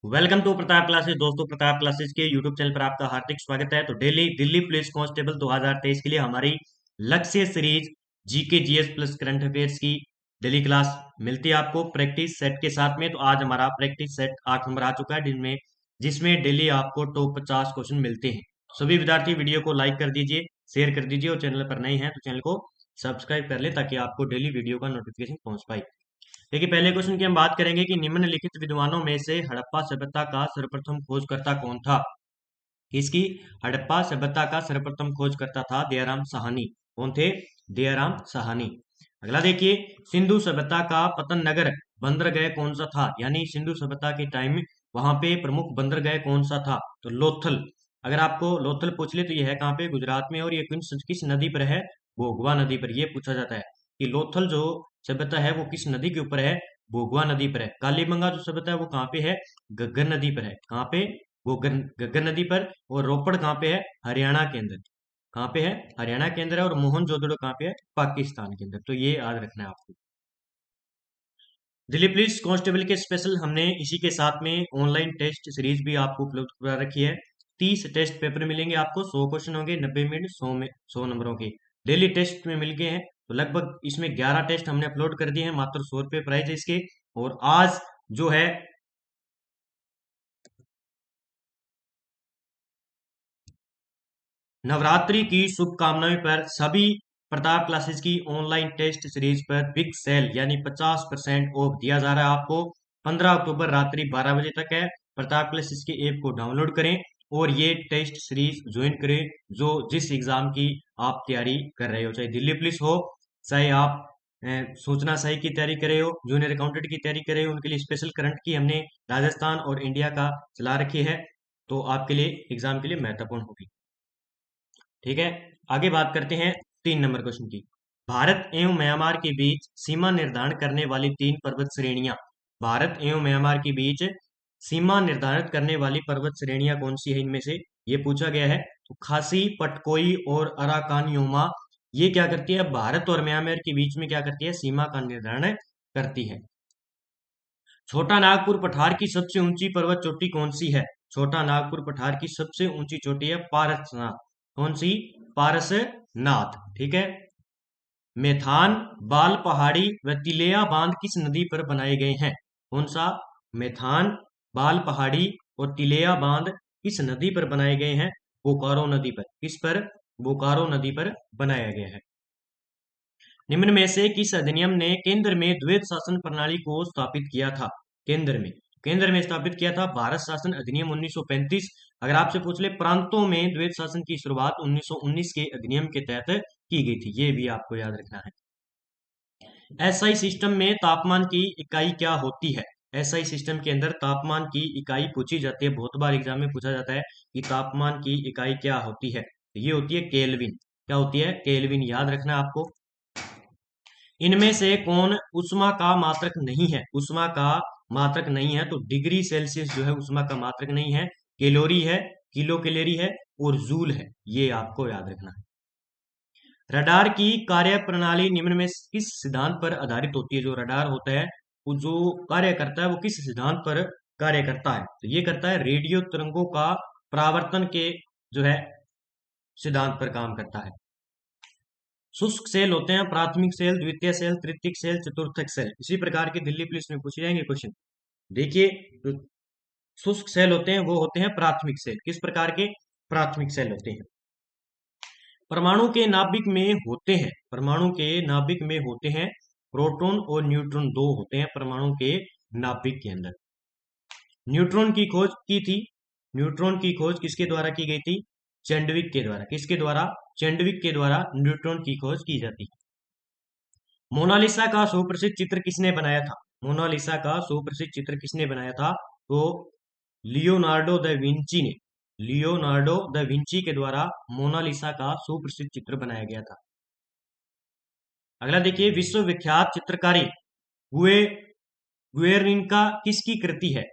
Welcome to Pratap classes. दोस्तों, Pratap classes के YouTube channel पर आपका हार्दिक स्वागत है। तो डेली दिल्ली पुलिस कांस्टेबल 2023 के लिए हमारी लक्ष्य series GK GS plus current affairs की डेली क्लास मिलती है आपको प्रैक्टिस सेट के साथ में। तो आज हमारा प्रैक्टिस सेट 8 नंबर आ चुका है जिनमें जिसमें डेली आपको टॉप 50 क्वेश्चन मिलते हैं। सभी विद्यार्थी वीडियो को लाइक कर दीजिए, शेयर कर दीजिए और चैनल पर नए हैं तो चैनल को सब्सक्राइब कर ले ताकि आपको डेली वीडियो का नोटिफिकेशन पहुंच पाए। देखिए, पहले क्वेश्चन की हम बात करेंगे कि निम्नलिखित विद्वानों में से हड़प्पा सभ्यता का सर्वप्रथम खोजकर्ता कौन था। इसकी हड़प्पा सभ्यता का सर्वप्रथम खोजकर्ता था दयाराम साहनी। कौन थे? दयाराम साहनी। अगला देखिए, सिंधु सभ्यता का पतन नगर बंदरगाह कौन सा था? यानी सिंधु सभ्यता के टाइम वहां पे प्रमुख बंदरगाह कौन सा था? तो लोथल। अगर आपको लोथल पूछ ले तो यह है कहाँ पे? गुजरात में। और ये किस नदी पर है? भोगवा नदी पर। यह पूछा जाता है कि लोथल जो सभ्यता है वो किस नदी के ऊपर है? भोगवा नदी पर है। कालीबंगा जो सभ्यता है वो कहाँ पे है? घग्गर नदी पर है। कहाँ पे? घग्गर नदी पर। और रोपड़ कहाँ पे है? हरियाणा के अंदर। कहाँ पे है? हरियाणा के अंदर है। और मोहनजोदड़ो कहाँ पे है? पाकिस्तान के अंदर। तो ये याद रखना है आपको। दिल्ली पुलिस कांस्टेबल के स्पेशल हमने इसी के साथ में ऑनलाइन टेस्ट सीरीज भी आपको उपलब्ध करा रखी है। 30 टेस्ट पेपर मिलेंगे आपको, 100 क्वेश्चन होंगे, 90 मिनट, 100 में 100 नंबरों के डेली टेस्ट में मिल गए हैं। तो लगभग इसमें 11 टेस्ट हमने अपलोड कर दिए हैं। मात्र 100 रुपये प्राइस है इसके। और आज जो है नवरात्रि की शुभकामनाएं पर सभी प्रताप क्लासेस की ऑनलाइन टेस्ट सीरीज पर बिग सेल यानी 50% ऑफ दिया जा रहा है आपको। 15 अक्टूबर रात्रि 12 बजे तक है। प्रताप क्लासेस की ऐप को डाउनलोड करें और ये टेस्ट सीरीज ज्वाइन करें जो जिस एग्जाम की आप तैयारी कर रहे हो, चाहे दिल्ली पुलिस हो, चाहे आप सूचना सही की तैयारी कर रहे हो, जूनियर अकाउंटेंट की तैयारी कर रहे हो। उनके लिए स्पेशल करंट की हमने राजस्थान और इंडिया का चला रखी है। तो आपके लिए एग्जाम के लिए महत्वपूर्ण होगी। ठीक है, आगे बात करते हैं 3 नंबर क्वेश्चन की। भारत एवं म्यांमार के बीच सीमा निर्धारण करने वाली 3 पर्वत श्रेणियां। भारत एवं म्यांमार के बीच सीमा निर्धारित करने वाली पर्वत श्रेणियां कौन सी है इनमें से? ये पूछा गया है। तो खासी, पटकोई और अराकानयुमा ये क्या करती है? भारत और म्यांमार के बीच में क्या करती है? सीमा का निर्धारण करती है। छोटा नागपुर पठार की सबसे ऊंची पर्वत चोटी कौन सी है? छोटा नागपुर पठार की सबसे ऊंची चोटी है पारसनाथ। कौन सी? पारसनाथ। ठीक है। मेथान, बाल पहाड़ी व तिलेया बांध किस नदी पर बनाए गए हैं? कौन सा? मेथान, बाल पहाड़ी और तिलेया बांध किस नदी पर बनाए गए हैं? बोकारो नदी पर। किस पर? बोकारो नदी पर बनाया गया है। निम्न में से किस अधिनियम ने केंद्र में द्वैध शासन प्रणाली को स्थापित किया था? केंद्र में स्थापित किया था भारत शासन अधिनियम 1935। अगर आपसे पूछ ले प्रांतों में द्वैध शासन की शुरुआत 1919 के अधिनियम के तहत की गई थी। ये भी आपको याद रखना है। एसआई सिस्टम में तापमान की इकाई क्या होती है? एसआई सिस्टम के अंदर तापमान की इकाई पूछी जाती है। बहुत बार एग्जाम में पूछा जाता है कि तापमान की इकाई क्या होती है। तो ये होती है केल्विन। क्या होती है? केल्विन। याद रखना है आपको। इनमें से कौन उष्मा का मात्रक नहीं है? उष्मा का मात्रक नहीं है तो डिग्री सेल्सियस जो है उष्मा का मात्रक नहीं है। कैलोरी है, किलो कैलोरी है और जूल है। ये आपको याद रखना है। रडार की कार्य प्रणाली निम्न में किस सिद्धांत पर आधारित होती है? जो रडार होता है वो जो कार्य करता है वो किस सिद्धांत पर कार्य करता है? तो ये करता है रेडियो तरंगों का परावर्तन के जो है सिद्धांत पर काम करता है। शुष्क सेल होते हैं प्राथमिक सेल, द्वितीय सेल, तृतीयक सेल, चतुर्थक सेल। इसी प्रकार के दिल्ली पुलिस में पूछे जाएंगे क्वेश्चन। देखिए, जो शुष्क सेल होते हैं वो होते हैं प्राथमिक सेल। किस प्रकार के? प्राथमिक सेल होते हैं। परमाणु के नाभिक में होते हैं, परमाणु के नाभिक में होते हैं प्रोटॉन और न्यूट्रॉन। दो होते हैं परमाणु के नाभिक के अंदर। न्यूट्रॉन की खोज की थी। न्यूट्रॉन की खोज किसके द्वारा की गई थी? चैंडविक के द्वारा। किसके द्वारा? चैंडविक के द्वारा न्यूट्रॉन की खोज की जाती है। मोनालिसा का सुप्रसिद्ध चित्र किसने बनाया था? मोनालिसा का सुप्रसिद्ध चित्र किसने बनाया था? तो लियोनार्डो द विंची ने। लियोनार्डो द विंची के द्वारा मोनालिसा का सुप्रसिद्ध चित्र बनाया गया था। अगला देखिए, विश्वविख्यात चित्रकारी गुए गुएर्निका किसकी कृति है?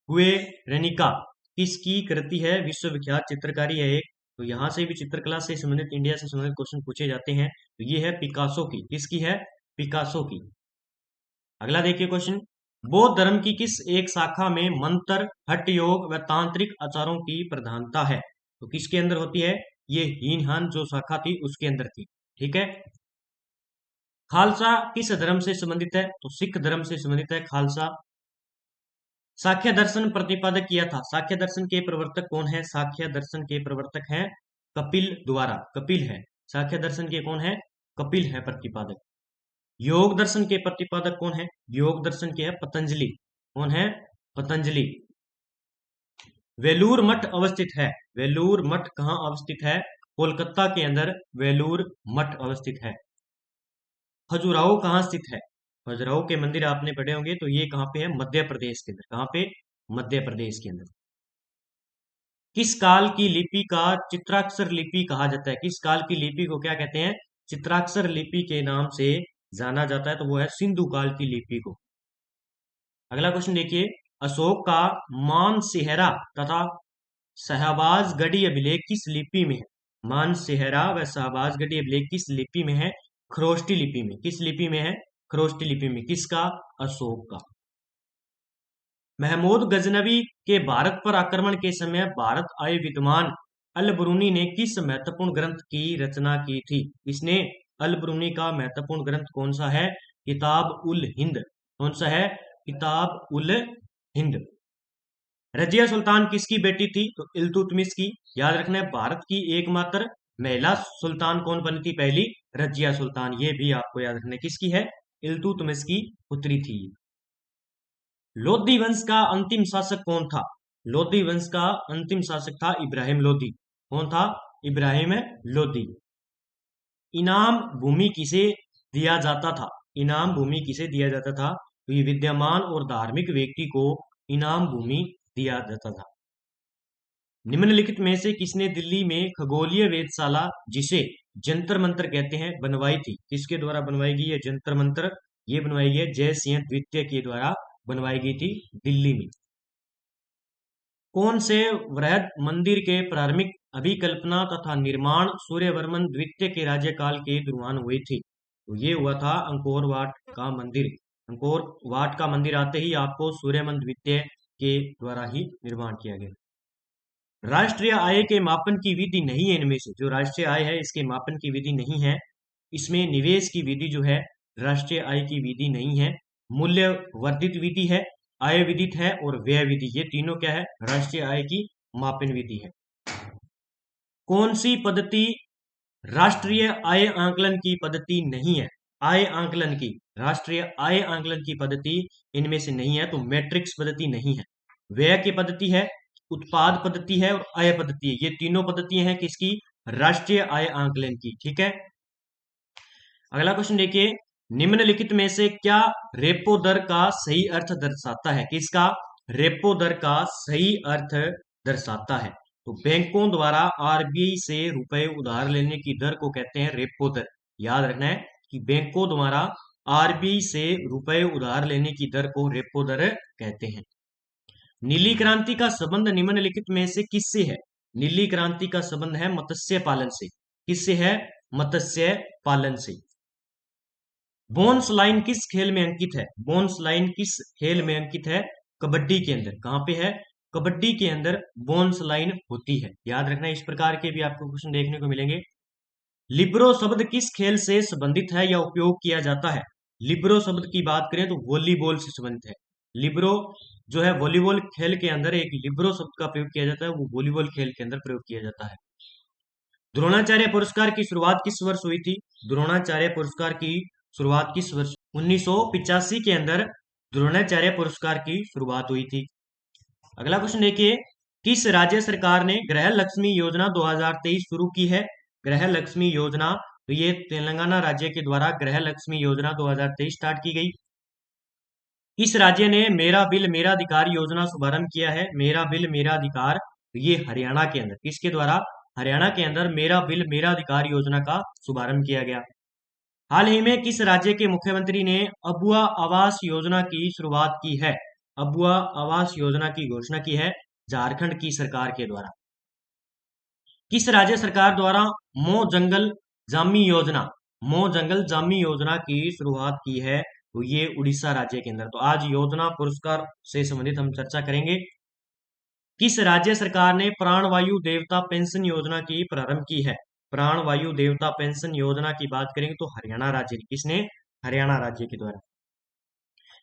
गुएर्निका किसकी कृति है? विश्वविख्यात चित्रकारी है एक। तो यहां से भी चित्रकला से संबंधित, इंडिया से संबंधित क्वेश्चन पूछे जाते हैं। तो ये है पिकासो की। किसकी है? पिकासो की। अगला देखिए क्वेश्चन, बौद्ध धर्म की किस एक शाखा में मंत्र, हठ योग व तांत्रिक आचारों की प्रधानता है? तो किसके अंदर होती है? ये हीन हान जो शाखा थी उसके अंदर थी। ठीक है। खालसा किस धर्म से संबंधित है? तो सिख धर्म से संबंधित है खालसा। सांख्य दर्शन प्रतिपादक किया था। सांख्य दर्शन के प्रवर्तक कौन है? सांख्य दर्शन के प्रवर्तक हैं कपिल द्वारा। कपिल है सांख्य दर्शन के, कौन है? कपिल है प्रतिपादक। योग दर्शन के प्रतिपादक कौन है? योग दर्शन के है पतंजलि। कौन है? पतंजलि। वेलूर मठ अवस्थित है। वेलूर मठ कहाँ अवस्थित है? कोलकाता के अंदर वेलूर मठ अवस्थित है। खजुराहो कहाँ स्थित है? खजुराहो के मंदिर आपने पढ़े होंगे, तो ये कहाँ पे है? मध्य प्रदेश के अंदर। कहाँ पे? मध्य प्रदेश के अंदर। किस काल की लिपि का चित्राक्षर लिपि कहा जाता है? किस काल की लिपि को क्या कहते हैं? चित्राक्षर लिपि के नाम से जाना जाता है, तो वो है सिंधु काल की लिपि को। अगला क्वेश्चन देखिए, अशोक का मानसेहरा तथा शहबाजगढ़ी अभिलेख किस लिपि में है? मानसेहरा व शहबाजगढ़ी अभिलेख किस लिपि में है? खरोष्टी लिपि में। किस लिपि में है? खरोष्टी लिपि में। किसका? अशोक का। महमूद गजनवी के भारत पर आक्रमण के समय भारत आए विद्वान अल बरूनी ने किस महत्वपूर्ण ग्रंथ की रचना की थी? इसने अल बरूनी का महत्वपूर्ण ग्रंथ कौन सा है? किताब उल हिंद। कौन सा है? किताब उल हिंद। रजिया सुल्तान किसकी बेटी थी? तो इल्तुतमिश की। याद रखना है, भारत की एकमात्र महिला सुल्तान कौन बनी थी पहली? रजिया सुल्तान। ये भी आपको याद रखना है, किसकी है? इल्तुतमिश की पुत्री थी। लोधी वंश का अंतिम शासक कौन था? लोधी वंश का अंतिम शासक था इब्राहिम लोधी। कौन था? इब्राहिम लोधी। इनाम भूमि किसे दिया जाता था? इनाम भूमि किसे दिया जाता था? तो ये विद्यमान और धार्मिक व्यक्ति को इनाम भूमि दिया जाता था। निम्नलिखित में से किसने दिल्ली में खगोलीय वेधशाला, जिसे जंतर मंतर कहते हैं, बनवाई थी? किसके द्वारा बनवाई गई है जंतर मंतर? ये बनवाई गई है जयसिंह द्वितीय के द्वारा बनवाई गई थी दिल्ली में। कौन से वृहद मंदिर के प्रारंभिक अभिकल्पना तथा निर्माण सूर्यवर्मन द्वितीय के राज्यकाल के दौरान हुई थी? तो ये हुआ था अंकोर वाट का मंदिर। अंकोर वाट का मंदिर आते ही आपको सूर्यवर्मन द्वितीय के द्वारा ही निर्माण किया गया। राष्ट्रीय आय के मापन की विधि नहीं है इनमें से, जो राष्ट्रीय आय है इसके मापन की विधि नहीं है। इसमें निवेश की विधि जो है राष्ट्रीय आय की विधि नहीं है। मूल्य वर्धित विधि है, आय विदित है और व्यय विधि, ये तीनों क्या है? राष्ट्रीय आय की मापन विधि है। कौन सी पद्धति राष्ट्रीय आय आंकलन की पद्धति नहीं है? आय आंकलन की, राष्ट्रीय आय आंकलन की पद्धति इनमें से नहीं है, तो मैट्रिक्स पद्धति नहीं है। व्यय की पद्धति है, उत्पाद पद्धति है और आय पद्धति है। ये तीनों पद्धतियां हैं किसकी? राष्ट्रीय आय आंकलन की। ठीक है। अगला क्वेश्चन देखिए, निम्नलिखित में से क्या रेपो दर का सही अर्थ दर्शाता है? किसका? रेपो दर का सही अर्थ दर्शाता है। तो बैंकों द्वारा आरबीआई से रुपए उधार लेने की दर को कहते हैं रेपो दर। याद रखना है कि बैंकों द्वारा आरबीआई से रुपए उधार लेने की दर को रेपो दर कहते हैं। नीली क्रांति का संबंध निम्नलिखित में से किससे है? नीली क्रांति का संबंध है मत्स्य पालन से। किससे है? मत्स्य पालन से। बोन्स लाइन किस खेल में अंकित है? बोन्स लाइन किस खेल में अंकित है? कबड्डी के अंदर। कहां पे है? कबड्डी के अंदर बोन्स लाइन होती है। याद रखना, इस प्रकार के भी आपको क्वेश्चन देखने को मिलेंगे। लिब्रो शब्द किस खेल से संबंधित है या उपयोग किया जाता है? लिब्रो शब्द की बात करें तो वॉलीबॉल से संबंधित है। लिब्रो जो है वॉलीबॉल खेल के अंदर एक लिब्रो शब्द का प्रयोग किया जाता है, वो वॉलीबॉल खेल के अंदर प्रयोग किया जाता है। द्रोणाचार्य पुरस्कार की शुरुआत किस वर्ष हुई थी? द्रोणाचार्य पुरस्कार की शुरुआत किस वर्ष? 1985 के अंदर द्रोणाचार्य पुरस्कार की शुरुआत हुई थी। अगला क्वेश्चन देखिए, किस राज्य सरकार ने गृह लक्ष्मी योजना 2023 शुरू की है? गृह लक्ष्मी योजना, तो ये तेलंगाना राज्य के द्वारा गृह लक्ष्मी योजना 2023 स्टार्ट की गई। किस राज्य ने मेरा बिल मेरा अधिकार योजना शुभारंभ किया है? मेरा बिल मेरा अधिकार, ये हरियाणा के अंदर। किसके द्वारा? हरियाणा के अंदर मेरा बिल मेरा अधिकार योजना का शुभारंभ किया गया। हाल ही में किस राज्य के मुख्यमंत्री ने अबुआ आवास योजना की शुरुआत की है? अबुआ आवास योजना की घोषणा की है झारखंड की सरकार के द्वारा। किस राज्य सरकार द्वारा मो जंगल जामी योजना की शुरुआत की है? तो ये उड़ीसा राज्य के अंदर। तो आज योजना पुरस्कार से संबंधित हम चर्चा करेंगे। किस राज्य सरकार ने प्राणवायु देवता पेंशन योजना की प्रारंभ की है? प्राणवायु देवता पेंशन योजना की बात करेंगे तो हरियाणा राज्य, किसने? हरियाणा राज्य के द्वारा।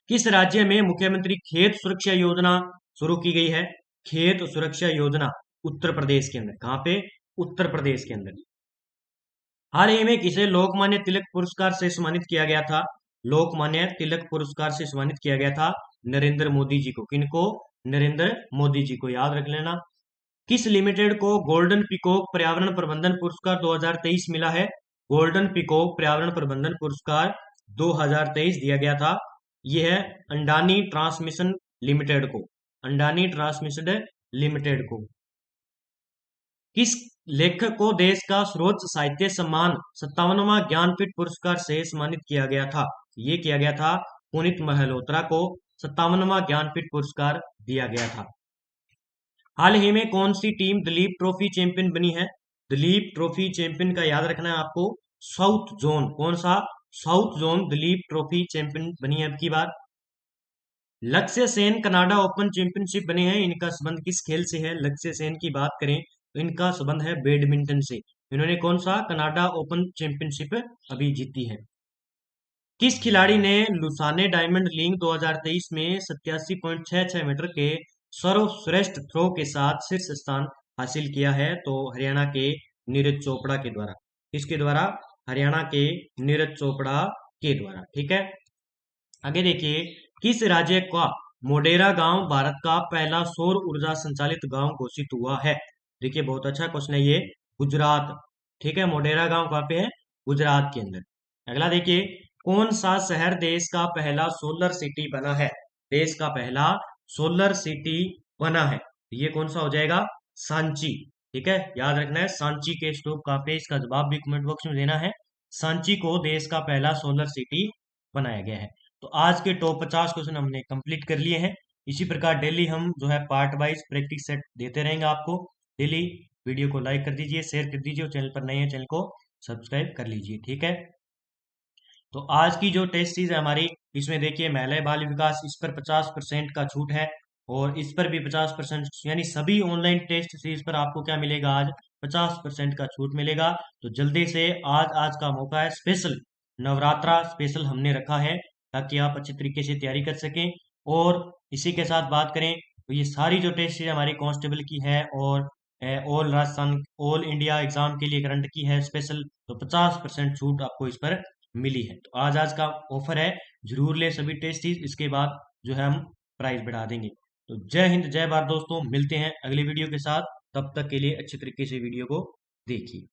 किस राज्य में मुख्यमंत्री खेत सुरक्षा योजना शुरू की गई है? खेत सुरक्षा योजना उत्तर प्रदेश के अंदर। कहां पे? उत्तर प्रदेश के अंदर। हाल ही में किसे लोकमान्य तिलक पुरस्कार से सम्मानित किया गया था? लोकमान्य तिलक पुरस्कार से सम्मानित किया गया था नरेंद्र मोदी जी को। किनको? नरेंद्र मोदी जी को, याद रख लेना। किस लिमिटेड को गोल्डन पिकॉक पर्यावरण प्रबंधन पुरस्कार 2023 मिला है? गोल्डन पिकॉक पर्यावरण प्रबंधन पुरस्कार 2023 दिया गया था। यह है अंडानी ट्रांसमिशन लिमिटेड को। अंडानी ट्रांसमिशन लिमिटेड को। किस लेखक को देश का सर्वोच्च साहित्य सम्मान 57वां ज्ञानपीठ पुरस्कार से सम्मानित किया गया था? ये किया गया था पुनीत मल्होत्रा को 57वां ज्ञानपीठ पुरस्कार दिया गया था। हाल ही में कौन सी टीम दिलीप ट्रॉफी चैंपियन बनी है? दिलीप ट्रॉफी चैंपियन का याद रखना है आपको, साउथ जोन। कौन सा? South zone Dilip trophy champion बनी है अब की बार। लक्ष्य सेन कनाडा ओपन चैंपियनशिप बने हैं, इनका संबंध किस खेल से है? लक्ष्य सेन की बात करें तो इनका संबंध है बैडमिंटन से। इन्होंने कौन सा? कनाडा ओपन चैंपियनशिप अभी जीती है। किस खिलाड़ी ने लुसाने डायमंड लीग 2023 में 87.66 मीटर के सर्वश्रेष्ठ थ्रो के साथ शीर्ष स्थान हासिल किया है? तो हरियाणा के नीरज चोपड़ा के द्वारा। किसके द्वारा? हरियाणा के नीरज चोपड़ा के द्वारा। ठीक है, आगे देखिए। किस राज्य का मोडेरा गांव भारत का पहला सौर ऊर्जा संचालित गांव घोषित हुआ है? देखिए बहुत अच्छा क्वेश्चन है ये। गुजरात। ठीक है, मोडेरा गांव कहाँ पे है? गुजरात के अंदर। अगला देखिए, कौन सा शहर देश का पहला सोलर सिटी बना है? देश का पहला सोलर सिटी बना है, ये कौन सा हो जाएगा? सांची। ठीक है, याद रखना है सांची के स्तूप कहाँ पे, इसका जवाब भी कमेंट बॉक्स में देना है। सांची को देश का पहला सोलर सिटी बनाया गया है। तो आज के टॉप 50 क्वेश्चन हमने कंप्लीट कर लिए हैं। इसी प्रकार डेली हम जो है पार्ट वाइज प्रैक्टिस सेट देते रहेंगे आपको डेली। वीडियो को लाइक कर दीजिए, शेयर कर दीजिए और चैनल पर नए हैं चैनल को सब्सक्राइब कर लीजिए। ठीक है, तो आज की जो टेस्ट सीरीज है हमारी, इसमें देखिए महिला बाल विकास, इस पर 50% का छूट है और इस पर भी 50%, यानी सभी ऑनलाइन टेस्ट सीरीज पर आपको क्या मिलेगा? आज 50% का छूट मिलेगा। तो जल्दी से आज का मौका है, स्पेशल नवरात्रा स्पेशल हमने रखा है ताकि आप अच्छी तरीके से तैयारी कर सकें। और इसी के साथ बात करें तो ये सारी जो टेस्ट सीरीज हमारी कांस्टेबल की है और all Rajasthan all India exam के लिए करंट की है स्पेशल, तो 50% छूट आपको इस पर मिली है। तो आज का ऑफर है, जरूर ले सभी टेस्ट सीरीज, इसके बाद जो है हम प्राइस बढ़ा देंगे। तो जय हिंद जय भारत दोस्तों, मिलते हैं अगली वीडियो के साथ। तब तक के लिए अच्छी तरीके से वीडियो को देखिए।